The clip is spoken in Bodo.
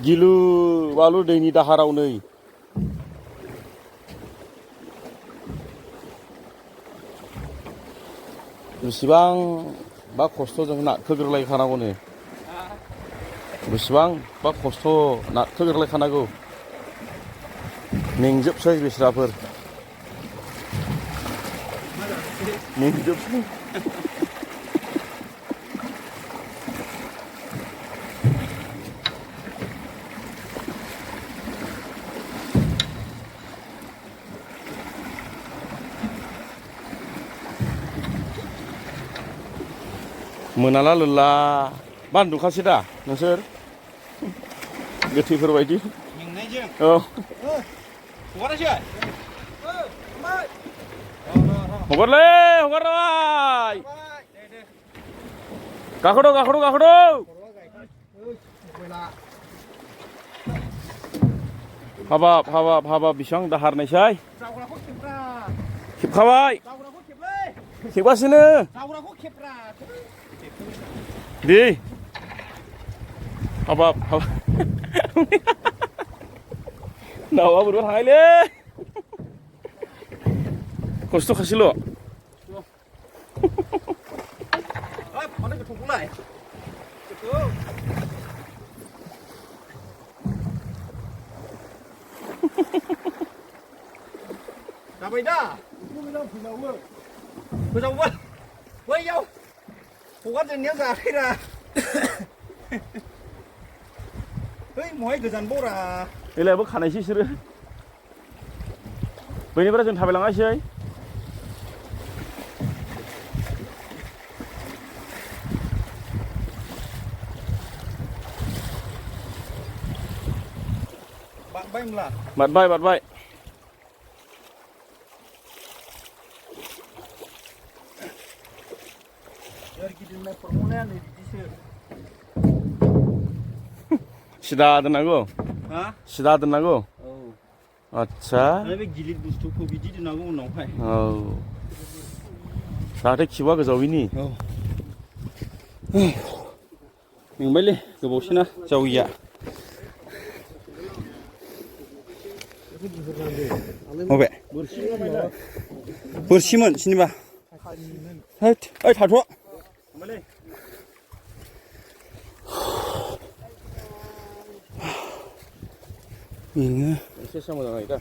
गिलु बालु दैनि दाहाराव नै बेसेबांबा खस्थ'जों नारखोग्रोलायखानांगौनो बेसेबांबा खस्थ' नारखोग्रोलायखानांगौ मेंजोबसै बेस्राफोर मेंजोबसै मोनाला लोला बान्दुखासै दा नोंसोर गोथैफोर बायदि मेंनायजों औ हगारासै हगारलै हगारबाय गाखोद' गाखोद' गाखोद' हाबाब हाबाब हाबाब बेसेबां दाहारनायसै खेबखाबाय खेबगासिनो दे हाबाब हाबाब नावा बोरैबा थांनायलै खस्थ' खासेल' जाबाय दा फोजावबाय बैयाव हगारजेननायाव जायाखैरा बै महाय गोजान बरा बेलायबो खानायसै बिसोरो बैनिफ्राय जों थाबायलाङासै बारबाय होनब्ला बारबाय बारबाय गिदिंनाय फर्मुलाया नै बिदिसो सिदा दोननांगौ हा सिदा दोननांगौ औ आच्छा बे गिलिर बुस्थुखौ बिदि दोननांगौ उनावहाय औ जाहाथे खिबुआ गोजावैनि औ मेंबायलै गोबावसैना जावैया बबे बोरसिमोन सिनिबा हैद ओइ थाथ' मेङो एसे मोजां दा